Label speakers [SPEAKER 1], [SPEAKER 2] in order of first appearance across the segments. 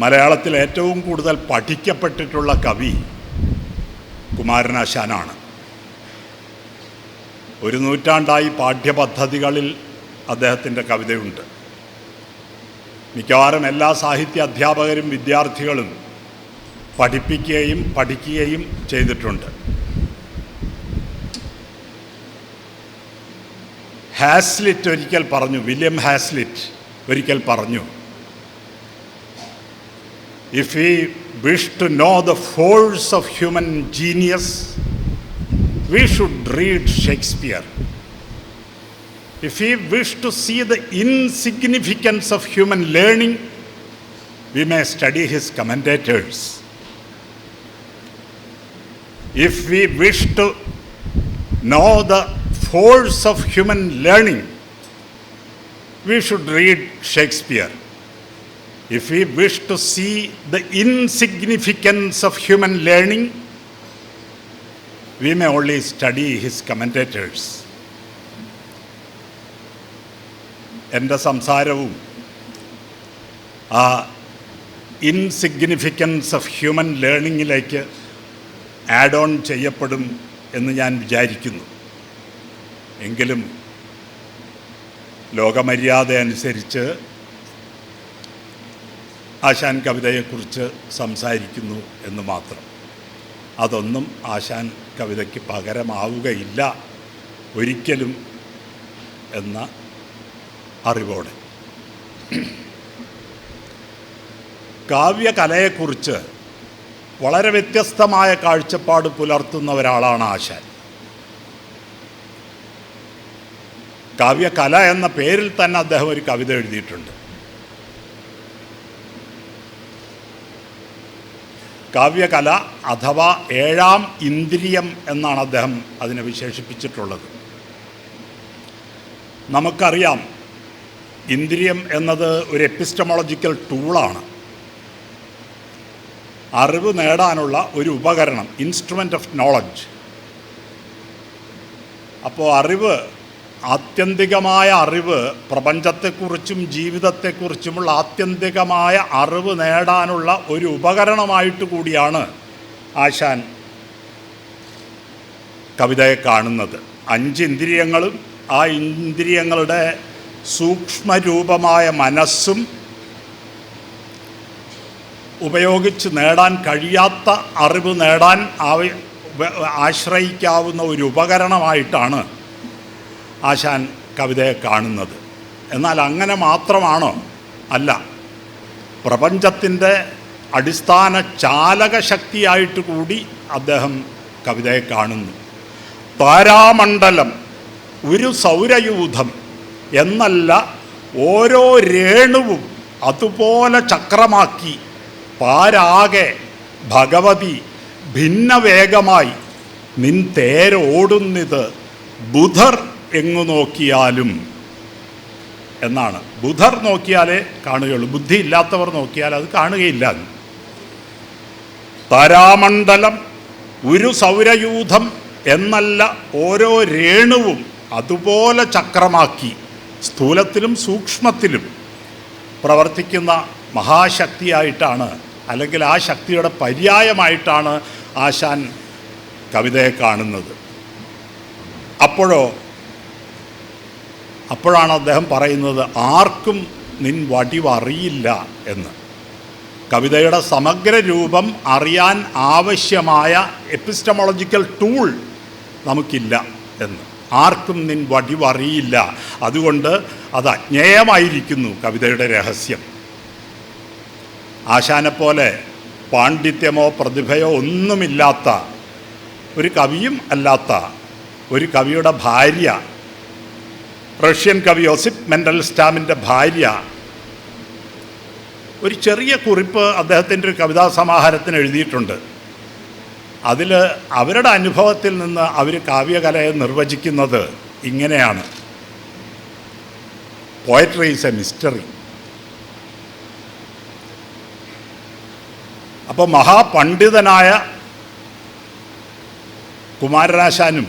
[SPEAKER 1] മലയാളത്തിൽ ഏറ്റവും കൂടുതൽ പഠിക്കപ്പെട്ടിട്ടുള്ള കവി കുമാരനാശാനാണ്. ഒരു നൂറ്റാണ്ടായി പാഠ്യപദ്ധതികളിൽ അദ്ദേഹത്തിൻ്റെ കവിതയുണ്ട്. മിക്കവാറും എല്ലാ സാഹിത്യ അധ്യാപകരും വിദ്യാർത്ഥികളും പഠിക്കുകയും ചെയ്തിട്ടുണ്ട്. ഹാസ്ലിറ്റ് ഒരിക്കൽ പറഞ്ഞു, വില്യം ഹാസ്ലിറ്റ് ഒരിക്കൽ പറഞ്ഞു, if we wish to know the force of human genius, we should read Shakespeare. If we wish to see the insignificance of human learning, we may study his commentators. If we wish to know the force of human learning, we should read Shakespeare. If we wish to see the insignificance of human learning, we may only study his commentators. എൻ്റെ സംസാരവും ആ insignificance of human ലേണിങ്ങിലേക്ക് add on ചെയ്യപ്പെടും എന്ന് ഞാൻ വിചാരിക്കുന്നു. എങ്കിലും ലോകമര്യാദ അനുസരിച്ച് ആശാൻ കവിതയെക്കുറിച്ച് സംസാരിക്കുന്നു എന്ന് മാത്രം. അതൊന്നും ആശാൻ കവിതയ്ക്ക് പകരമാവുകയില്ല ഒരിക്കലും എന്ന അറിവോടെ. കാവ്യകലയെക്കുറിച്ച് വളരെ വ്യത്യസ്തമായ കാഴ്ചപ്പാട് പുലർത്തുന്ന ഒരാളാണ് ആശാൻ. കാവ്യകല എന്ന പേരിൽ തന്നെ അദ്ദേഹം ഒരു കവിത എഴുതിയിട്ടുണ്ട്. കാവ്യകല അഥവാ ഏഴാം ഇന്ദ്രിയം എന്നാണ് അദ്ദേഹം അതിനെ വിശേഷിപ്പിച്ചിട്ടുള്ളത്. നമുക്കറിയാം, ഇന്ദ്രിയം എന്നത് ഒരു എപ്പിസ്റ്റമോളജിക്കൽ ടൂളാണ്, അറിവ് നേടാനുള്ള ഒരു ഉപകരണം, ഇൻസ്ട്രുമെൻ്റ് ഓഫ് നോളജ്. അപ്പോൾ ആത്യന്തികമായ അറിവ്, പ്രപഞ്ചത്തെക്കുറിച്ചും ജീവിതത്തെക്കുറിച്ചുമുള്ള ആത്യന്തികമായ അറിവ് നേടാനുള്ള ഒരു ഉപകരണമായിട്ട് കൂടിയാണ് ആശാൻ കവിതയെ കാണുന്നത്. 5 ഇന്ദ്രിയങ്ങളും ആ ഇന്ദ്രിയങ്ങളുടെ സൂക്ഷ്മരൂപമായ മനസ്സും ഉപയോഗിച്ച് നേടാൻ കഴിയാത്ത അറിവ് നേടാൻ ആശ്രയിക്കാവുന്ന ഒരു ഉപകരണമായിട്ടാണ് ആശാൻ കവിതയെ കാണുന്നത്. എന്നാൽ അങ്ങനെ മാത്രമാണോ? അല്ല. പ്രപഞ്ചത്തിൻ്റെ അടിസ്ഥാന ചാലകശക്തിയായിട്ട് കൂടി അദ്ദേഹം കവിതയെ കാണുന്നു. താരാമണ്ഡലം ഒരു സൗരയൂഥം എന്നല്ല, ഓരോ രേണുവും അതുപോലെ ചക്രമാക്കി പാരാകെ ഭഗവതി ഭിന്നവേഗമായി നിൻ തേരോടുന്നിത് ബുധർ എങ്ങു നോക്കിയാലും എന്നാണ്. ബുധർ നോക്കിയാലേ കാണുകയുള്ളൂ, ബുദ്ധി ഇല്ലാത്തവർ നോക്കിയാൽ അത് കാണുകയില്ല. താരാമണ്ഡലം ഒരു സൗരയൂഥം എന്നല്ല, ഓരോ രേണുവും അതുപോലെ ചക്രമാക്കി സ്ഥൂലത്തിലും സൂക്ഷ്മത്തിലും പ്രവർത്തിക്കുന്ന മഹാശക്തിയായിട്ടാണ്, അല്ലെങ്കിൽ ആ ശക്തിയുടെ പര്യായമായിട്ടാണ് ആശാൻ കവിതയെ കാണുന്നത്. അപ്പോഴാണ് അദ്ദേഹം പറയുന്നത്, ആർക്കും നിൻ വടിവറിയില്ല എന്ന്. കവിതയുടെ സമഗ്ര രൂപം അറിയാൻ ആവശ്യമായ എപ്പിസ്റ്റമോളജിക്കൽ ടൂൾ നമുക്കില്ല എന്ന്. ആർക്കും നിൻ വടിവറിയില്ല, അതുകൊണ്ട് അത് അജ്ഞേയമായിരിക്കുന്നു കവിതയുടെ രഹസ്യം. ആശാനെപ്പോലെ പാണ്ഡിത്യമോ പ്രതിഭയോ ഒന്നുമില്ലാത്ത ഒരു കവിയും അല്ലാത്ത ഒരു കവിയുടെ ഭാര്യ, റഷ്യൻ കവി യോസിഫ് മെൻഡൽസ്റ്റാമിൻ്റെ ഭാര്യ, ഒരു ചെറിയ കുറിപ്പ് അദ്ദേഹത്തിൻ്റെ ഒരു കവിതാ സമാഹാരത്തിന് എഴുതിയിട്ടുണ്ട്. അതിൽ അവരുടെ അനുഭവത്തിൽ നിന്ന് അവർ കാവ്യകലയെ നിർവചിക്കുന്നത് ഇങ്ങനെയാണ്: പോയട്രി ഈസ് എ മിസ്റ്ററി. അപ്പോൾ മഹാപണ്ഡിതനായ കുമാരനാശാനും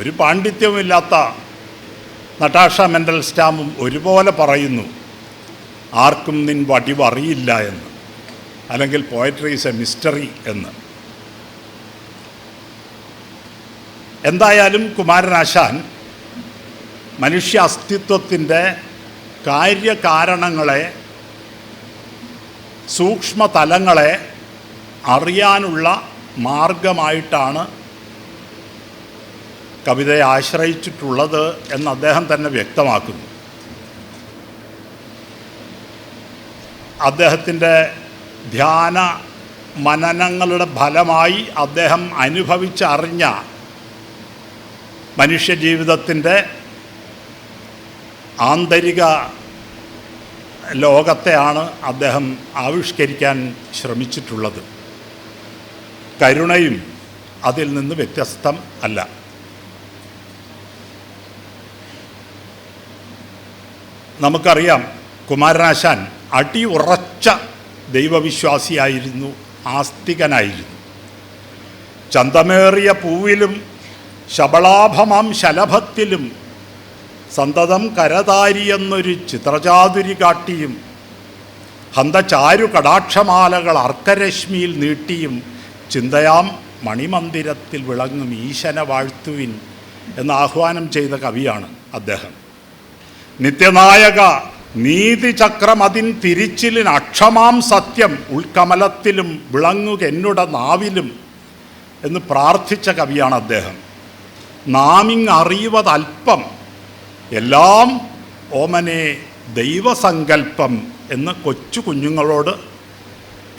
[SPEAKER 1] ഒരു പാണ്ഡിത്യവുമില്ലാത്ത നട്ടാഷ മെൻഡൽസ്റ്റാമും ഒരുപോലെ പറയുന്നു, ആർക്കും നിൻ വടിവറിയില്ല എന്ന്. അല്ലെങ്കിൽ പോയട്രി ഈസ് എ മിസ്റ്ററി എന്ന്. എന്തായാലും കുമാരനാശാൻ മനുഷ്യ അസ്തിത്വത്തിൻ്റെ കാര്യകാരണങ്ങളെ, സൂക്ഷ്മതലങ്ങളെ അറിയാനുള്ള മാർഗമായിട്ടാണ് കവിതയെ ആശ്രയിച്ചിട്ടുള്ളത് എന്ന് അദ്ദേഹം തന്നെ വ്യക്തമാക്കുന്നു. അദ്ദേഹത്തിൻ്റെ ധ്യാന മനനങ്ങളുടെ ഫലമായി അദ്ദേഹം അനുഭവിച്ചറിഞ്ഞ മനുഷ്യജീവിതത്തിൻ്റെ ആന്തരിക ലോകത്തെയാണ് അദ്ദേഹം ആവിഷ്കരിക്കാൻ ശ്രമിച്ചിട്ടുള്ളത്. കരുണയും അതിൽ നിന്ന് വ്യത്യസ്തം അല്ല. നമുക്കറിയാം, കുമാരനാശാൻ അടിയുറച്ച ദൈവവിശ്വാസിയായിരുന്നു, ആസ്തികനായിരുന്നു. ചന്തമേറിയ പൂവിലും ശബളാഭമാം ശലഭത്തിലും സന്തതം കരതാരിയെന്നൊരു ചിത്രചാതുരി കാട്ടിയും ഹന്തചാരു കടാക്ഷമാലകൾ അർക്കരശ്മിയിൽ നീട്ടിയും ചിന്തയാം മണിമന്ദിരത്തിൽ വിളങ്ങും ഈശനെ വാഴ്ത്തുവിൻ എന്ന് ആഹ്വാനം ചെയ്ത കവിയാണ് അദ്ദേഹം. നിത്യനായക നീതിചക്രം അതിൻ തിരിച്ചിലിന് അക്ഷമാം സത്യം ഉൾക്കമലത്തിലും വിളങ്ങുക എന്നുടെ നാവിലും എന്ന് പ്രാർത്ഥിച്ച കവിയാണ് അദ്ദേഹം. നാമിങ് അറിയുവതൽപ്പം എല്ലാം ഓമനെ ദൈവസങ്കല്പം എന്ന് കൊച്ചു കുഞ്ഞുങ്ങളോട്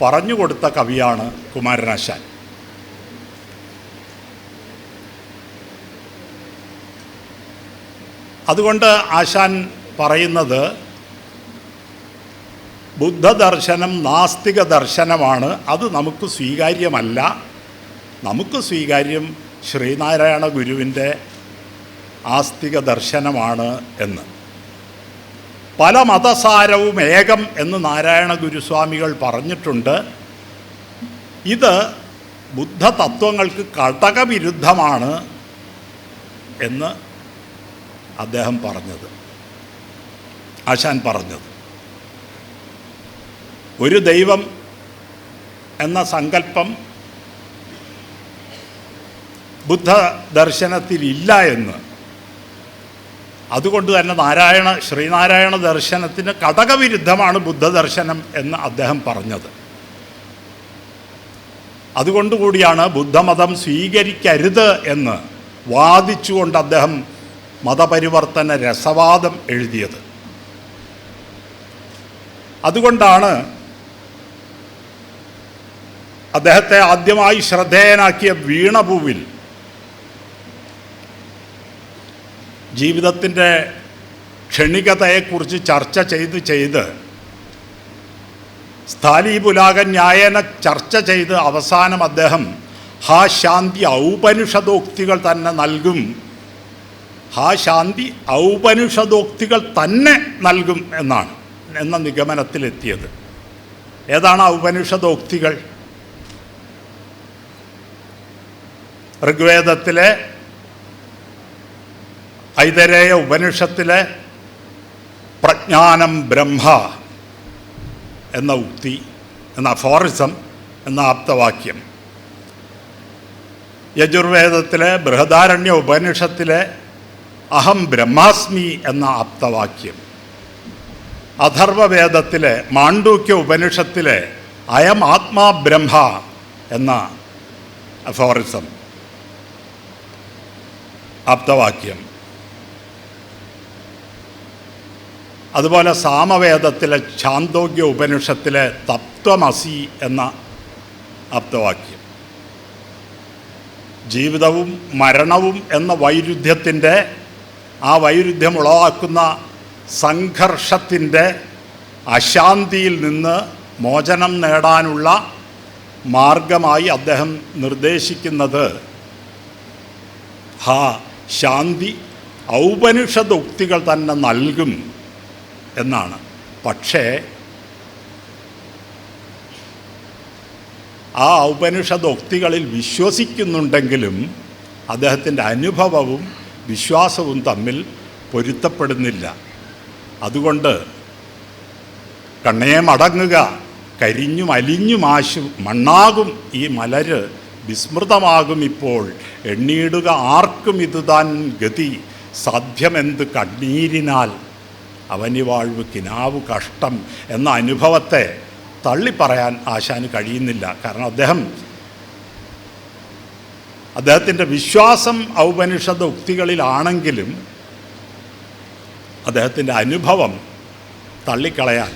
[SPEAKER 1] പറഞ്ഞു കൊടുത്ത കവിയാണ് കുമാരനാശാൻ. അതുകൊണ്ട് ആശാൻ പറയുന്നത് ബുദ്ധദർശനം നാസ്തിക ദർശനമാണ്, അത് നമുക്ക് സ്വീകാര്യമല്ല, നമുക്ക് സ്വീകാര്യം ശ്രീനാരായണ ഗുരുവിൻ്റെ ആസ്തിക ദർശനമാണ് എന്ന്. പല മതസാരവും ഏകം എന്ന് നാരായണ ഗുരുസ്വാമികൾ പറഞ്ഞിട്ടുണ്ട്. ഇത് ബുദ്ധ തത്വങ്ങൾക്ക് കടകവിരുദ്ധമാണ് എന്ന് അദ്ദേഹം പറഞ്ഞത്, ആശാൻ പറഞ്ഞത്. ഒരു ദൈവം എന്ന സങ്കല്പം ബുദ്ധ ദർശനത്തിലില്ല എന്ന്, അതുകൊണ്ട് തന്നെ ശ്രീനാരായണ ദർശനത്തിന് കടകവിരുദ്ധമാണ് ബുദ്ധദർശനം എന്ന് അദ്ദേഹം പറഞ്ഞത്. അതുകൊണ്ടുകൂടിയാണ് ബുദ്ധമതം സ്വീകരിക്കരുത് എന്ന് വാദിച്ചുകൊണ്ട് അദ്ദേഹം മതപരിവർത്തന രസവാദം എഴുതിയത്. അതുകൊണ്ടാണ് അദ്ദേഹത്തെ ആദ്യമായി ശ്രദ്ധേയനാക്കിയ വീണപൂവിൽ ജീവിതത്തിൻ്റെ ക്ഷണികതയെക്കുറിച്ച് ചർച്ച ചെയ്ത് സ്ഥാലീപുലാക ന്യായേന ചർച്ച ചെയ്ത് അവസാനം അദ്ദേഹം ഹാ ശാന്തി ഔപനിഷദോക്തികൾ തന്നെ നൽകും, ഹാ ശാന്തി ഔപനിഷദോക്തികൾ തന്നെ നൽകും എന്ന നിഗമനത്തിലെത്തിയത്. ഏതാണ് ഔപനിഷദോക്തികൾ? ഋഗ്വേദത്തിലെ ഐതരേയ ഉപനിഷത്തിലെ പ്രജ്ഞാനം ബ്രഹ്മ എന്ന ഉക്തി, എന്ന അഫോറിസം, എന്ന ആപ്തവാക്യം, യജുർവേദത്തിലെ ബൃഹദാരണ്യ ഉപനിഷത്തിലെ അഹം ബ്രഹ്മാസ്മി എന്ന ആപ്തവാക്യം, അഥർവവേദത്തിലെ മാണ്ഡൂക്യ ഉപനിഷത്തിലെ അയം ആത്മാ ബ്രഹ്മ എന്ന അഫോറിസം, ആപ്തവാക്യം, അതുപോലെ സാമവേദത്തിലെ ഛാന്തോഗ്യ ഉപനിഷത്തിലെ തത്വമസി എന്ന ആപ്തവാക്യം. ജീവിതവും മരണവും എന്ന വൈരുദ്ധ്യത്തിൻ്റെ, ആ വൈരുദ്ധ്യം ഉളവാക്കുന്ന സംഘർഷത്തിൻ്റെ അശാന്തിയിൽ നിന്ന് മോചനം നേടാനുള്ള മാർഗമായി അദ്ദേഹം നിർദ്ദേശിക്കുന്നത് ഹാ ശാന്തി ഔപനിഷദോക്തികൾ തന്നെ നൽകും എന്നാണ്. പക്ഷേ ആ ഔപനിഷദോക്തികളിൽ വിശ്വസിക്കുന്നുണ്ടെങ്കിലും അദ്ദേഹത്തിൻ്റെ അനുഭവവും വിശ്വാസവും തമ്മിൽ പൊരുത്തപ്പെടുന്നില്ല. അതുകൊണ്ട് കണ്ണേ മടങ്ങുക, കരിഞ്ഞും അലിഞ്ഞും മണ്ണാകും ഈ മലര്, വിസ്മൃതമാകും ഇപ്പോൾ, എണ്ണീടുക ആർക്കും ഇതുതാൻ ഗതി, സാധ്യമെന്ത് കണ്ണീരിനാൽ, അവനി വാഴ്വ് കിനാവു കഷ്ടം എന്ന അനുഭവത്തെ തള്ളിപ്പറയാൻ ആശാന് കഴിയുന്നില്ല. കാരണം അദ്ദേഹത്തിൻ്റെ വിശ്വാസം ഔപനിഷദ് ഉക്തികളിലാണെങ്കിലും അദ്ദേഹത്തിൻ്റെ അനുഭവം തള്ളിക്കളയാൻ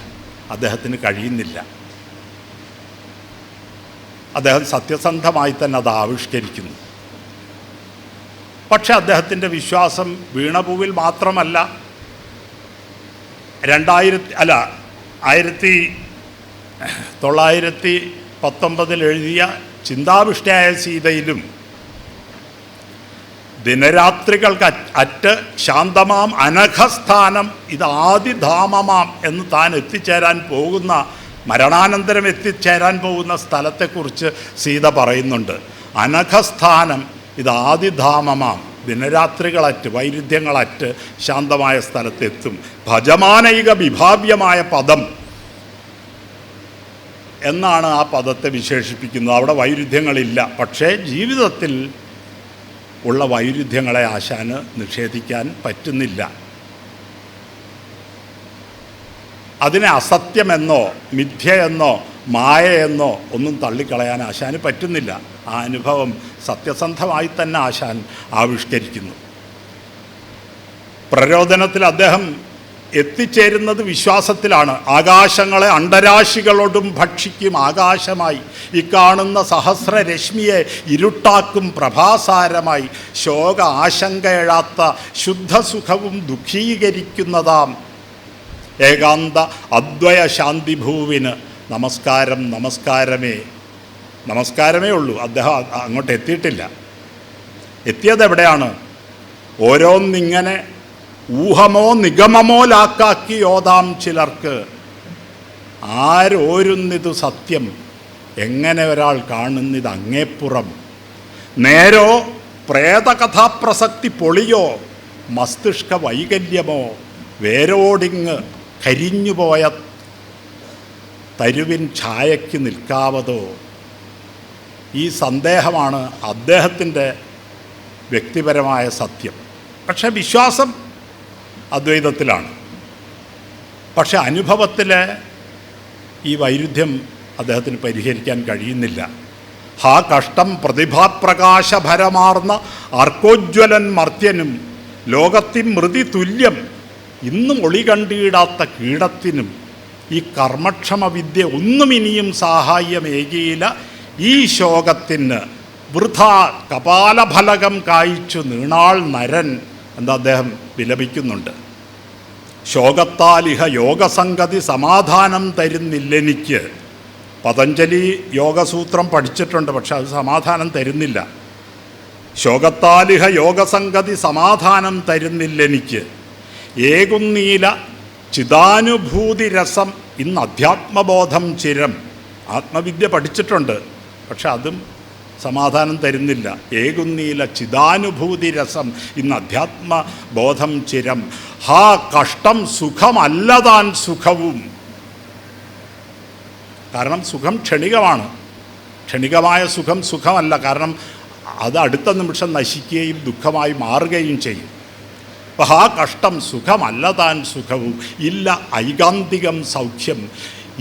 [SPEAKER 1] അദ്ദേഹത്തിന് കഴിയുന്നില്ല. അദ്ദേഹം സത്യസന്ധമായി തന്നെ അത് ആവിഷ്കരിക്കുന്നു. പക്ഷെ അദ്ദേഹത്തിൻ്റെ വിശ്വാസം വീണപൂവിൽ മാത്രമല്ല, 1919 എഴുതിയ ചിന്താവിഷ്ടയായ സീതയിലും ദിനരാത്രികൾക്ക് അറ്റ് ശാന്തമാം അനഘസ്ഥാനം ഇത് ആദിധാമമാം എന്ന് താൻ എത്തിച്ചേരാൻ പോകുന്ന, മരണാനന്തരം എത്തിച്ചേരാൻ പോകുന്ന സ്ഥലത്തെക്കുറിച്ച് സീത പറയുന്നുണ്ട്. അനഘസ്ഥാനം ഇത് ആദിധാമമാം, ദിനരാത്രികളറ്റ് വൈരുദ്ധ്യങ്ങളറ്റ് ശാന്തമായ സ്ഥലത്തെത്തും. ഭജമാനൈക വിഭാവ്യമായ പദം എന്നാണ് ആ പദത്തെ വിശേഷിപ്പിക്കുന്നത്. അവിടെ വൈരുദ്ധ്യങ്ങളില്ല. പക്ഷേ ജീവിതത്തിൽ ഉള്ള വൈരുദ്ധ്യങ്ങളെ ആശാന് നിഷേധിക്കാൻ പറ്റുന്നില്ല. അതിനെ അസത്യമെന്നോ മിഥ്യയെന്നോ മായയെന്നോ ഒന്നും തള്ളിക്കളയാൻ ആശാന് പറ്റുന്നില്ല. ആ അനുഭവം സത്യസന്ധമായി തന്നെ ആശാൻ ആവിഷ്കരിക്കുന്നു. പ്രരോദനത്തിൽ അദ്ദേഹം എത്തിച്ചേരുന്നത് വിശ്വാസത്തിലാണ്. ആകാശങ്ങളെ അണ്ടരാശികളോടും ഭക്ഷിക്കും ആകാശമായി, ഈ കാണുന്ന സഹസ്രരശ്മിയെ ഇരുട്ടാക്കും പ്രഭാസാരമായി, ശോക ആശങ്കയെഴാത്ത ശുദ്ധസുഖവും ദുഃഖീകരിക്കുന്നതാം ഏകാന്ത അദ്വയ ശാന്തിഭൂവിന് നമസ്കാരം നമസ്കാരമേ ഉള്ളൂ. അദ്ദേഹം അങ്ങോട്ട് എത്തിയിട്ടില്ല. എത്തിയതെവിടെയാണ്? ഓരോന്നിങ്ങനെ ഊഹമോ നിഗമമോ ലാക്കാക്കി ഓതാം ചിലർക്ക്, ആരോരുന്നിതു സത്യം, എങ്ങനെ ഒരാൾ കാണുന്നിത് അങ്ങേപ്പുറം, നേരോ പ്രേതകഥാപ്രസക്തി പൊളിയോ, മസ്തിഷ്ക വൈകല്യമോ, വേരോടിങ്ങ് കരിഞ്ഞുപോയ തരുവിൻ ഛായയ്ക്ക് നിൽക്കാവതോ. ഈ സന്ദേഹമാണ് അദ്ദേഹത്തിൻ്റെ വ്യക്തിപരമായ സത്യം. പക്ഷേ വിശ്വാസം അദ്വൈതത്തിലാണ്. പക്ഷെ അനുഭവത്തിലെ ഈ വൈരുദ്ധ്യം അദ്ദേഹത്തിന് പരിഹരിക്കാൻ കഴിയുന്നില്ല. ഹാ കഷ്ടം പ്രതിഭാപ്രകാശഭരമാർന്ന ആർക്കോജ്വലൻ മർത്യനും, ലോകത്തിൻ മൃതി തുല്യം ഇന്നും ഒളി കണ്ടിടാത്ത കീടത്തിനും, ഈ കർമ്മക്ഷമ വിദ്യ ഒന്നും ഇനിയും സഹായമേകിയില്ല ഈ ശോകത്തിന്, വൃഥാ കപാലഫലകം കായ്ച്ചു നീണാൾ നരൻ എന്ന് അദ്ദേഹം വിലപിക്കുന്നുണ്ട്. ശോകത്താലിഹ യോഗസംഗതി സമാധാനം തരുന്നില്ലെനിക്ക്. പതഞ്ജലി യോഗസൂത്രം പഠിച്ചിട്ടുണ്ട്, പക്ഷെ അത് സമാധാനം തരുന്നില്ല. ശോകത്താലിഹ യോഗസംഗതി സമാധാനം തരുന്നില്ലെനിക്ക്. ഏകുന്നീല ചിദാനുഭൂതി രസം ഇന്ന് അധ്യാത്മബോധം ചിരം. ആത്മവിദ്യ പഠിച്ചിട്ടുണ്ട്, പക്ഷെ അതും സമാധാനം തരുന്നില്ല. ഏകുന്നീല ചിദാനുഭൂതി രസം ഇന്ന് അധ്യാത്മബോധം ചിരം. ഹാ കഷ്ടം സുഖമല്ലതാൻ സുഖവും. കാരണം സുഖം ക്ഷണികമാണ്. ക്ഷണികമായ സുഖം സുഖമല്ല. കാരണം അത് അടുത്ത നിമിഷം നശിക്കുകയും ദുഃഖമായി മാറുകയും ചെയ്യും. അപ്പം ഹാ കഷ്ടം സുഖമല്ലതാൻ സുഖവും, ഇല്ല ഐകാന്തികം സൗഖ്യം.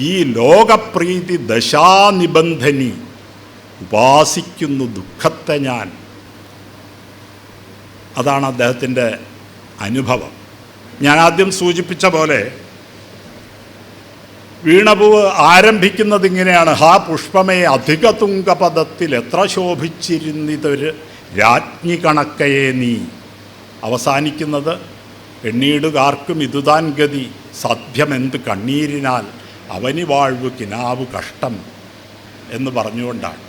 [SPEAKER 1] ഈ ലോകപ്രീതി ദശാനിബന്ധനി, ഉപാസിക്കുന്നു ദുഃഖത്തെ ഞാൻ. അതാണ് അദ്ദേഹത്തിൻ്റെ അനുഭവം. ഞാൻ ആദ്യം സൂചിപ്പിച്ച പോലെ വീണപൂവ് ആരംഭിക്കുന്നത് ഇങ്ങനെയാണ്. ഹാ പുഷ്പമേ അധിക തുങ്കപദത്തിൽ എത്ര ശോഭിച്ചിരുന്നിതൊരു രാജ്ഞി കണക്കയെ നീ. അവസാനിക്കുന്നത് എണ്ണീടുകാർക്കും ഇതുതാൻ ഗതി, സാധ്യമെന്ത് കണ്ണീരിനാൽ, അവനി വാഴ്വ് കിനാവ് കഷ്ടം എന്ന് പറഞ്ഞുകൊണ്ടാണ്.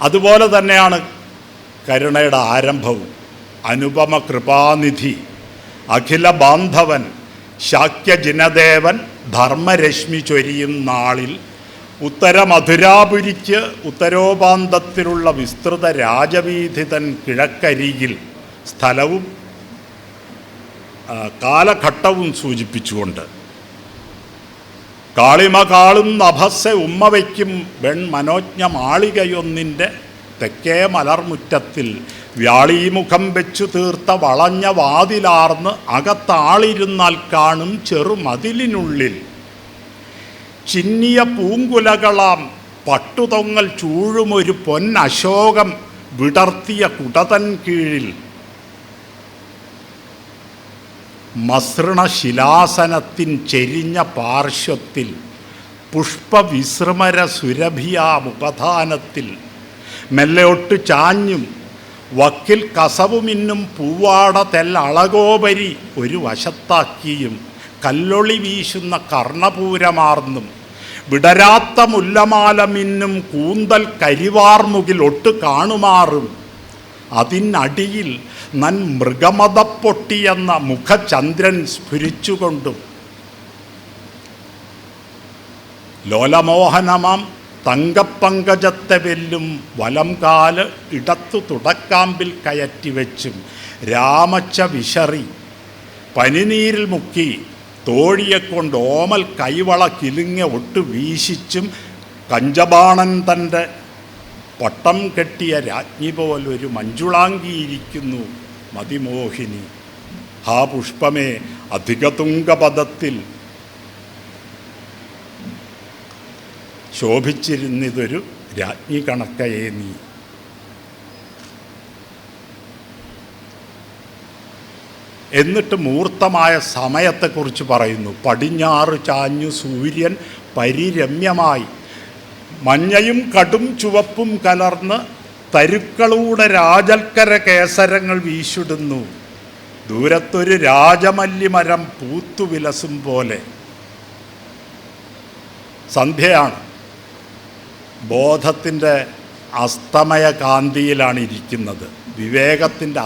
[SPEAKER 1] അതുപോലെ തന്നെയാണ് കരുണയുടെ ആരംഭവും. അനുപമ കൃപാനിധി അഖില ബാന്ധവൻ ശാക്യജിനദേവൻ ധർമ്മരശ്മി ചൊരിയും നാളിൽ ഉത്തരമധുരാപുരിക്ക് ഉത്തരോപാന്തത്തിലുള്ള വിസ്തൃത രാജവീഥി തൻ കിഴക്കരികിൽ, സ്ഥലവും കാലഘട്ടവും സൂചിപ്പിച്ചുകൊണ്ട് കാളിമ കാളും നഭസ്സെ ഉമ്മ വയ്ക്കും വെൺമനോജ്ഞ മാളികയൊന്നിൻ്റെ തെക്കേ മലർമുറ്റത്തിൽ വ്യാളീമുഖം വെച്ചു തീർത്ത വളഞ്ഞ വാതിലാർന്ന് അകത്താളിരുന്നാൽ കാണും ചെറുമതിലിനുള്ളിൽ ചിന്നിയ പൂങ്കുലകളാം പട്ടുതൊങ്ങൽ ചൂഴുമൊരു പൊന്നശോകം വിടർത്തിയ കുടതൻ കീഴിൽ മസൃണശിലാസനത്തിൻ ചെരിഞ്ഞ പാർശ്വത്തിൽ പുഷ്പവിസൃമര സുരഭിയാമുപധാനത്തിൽ മെല്ലയൊട്ട് ചാഞ്ഞും വക്കിൽ കസവുമിന്നും പൂവാട തെല്ലളകോപരി ഒരു വശത്താക്കിയും കല്ലൊളി വീശുന്ന കർണപൂരമാർന്നും വിടരാത്ത മുല്ലമാല മിന്നും കൂന്തൽ കരിവാർമുകിൽ ഒട്ട് കാണുമാറും അതിനടിയിൽ നൻ മൃഗമതപ്പൊട്ടിയെന്ന മുഖചന്ദ്രൻ സ്ഫുരിച്ചുകൊണ്ടും ലോലമോഹനമാം തങ്കപ്പങ്കജത്തെ വെല്ലും വലംകാല് ഇടത്തു തുടക്കാമ്പിൽ കയറ്റിവെച്ചും രാമച്ച വിശറി പനിനീരിൽ മുക്കി തോഴിയെക്കൊണ്ട് ഓമൽ കൈവള കിലുങ്ങ ഒട്ട് വീശിച്ചും കഞ്ചബാണൻ തൻ്റെ പട്ടം കെട്ടിയ രാജ്ഞി പോലൊരു മഞ്ജുളാങ്കിയിരിക്കുന്നു മതിമോഹിനി. ഹാ പുഷ്പമേ, അധികതുംഗപദത്തിൽ ശോഭിച്ചിരുന്നിതൊരു രാജ്ഞി കണക്കയേ നീ. എന്നിട്ട് മൂർത്തമായ സമയത്തെക്കുറിച്ച് പറയുന്നു. പടിഞ്ഞാറ് ചാഞ്ഞു സൂര്യൻ പരിരമ്യമായി മഞ്ഞയും കടും ചുവപ്പും കലർന്ന് തരുക്കളൂടെ രാജൽക്കര കേസരങ്ങൾ വീശിടുന്നു. ദൂരത്തൊരു രാജമല്ലിമരം പൂത്തുവിലസും പോലെ. സന്ധ്യയാണ്. ബോധത്തിൻ്റെ അസ്തമയ കാന്തിയിലാണ് ഇരിക്കുന്നത്. വിവേകത്തിൻ്റെ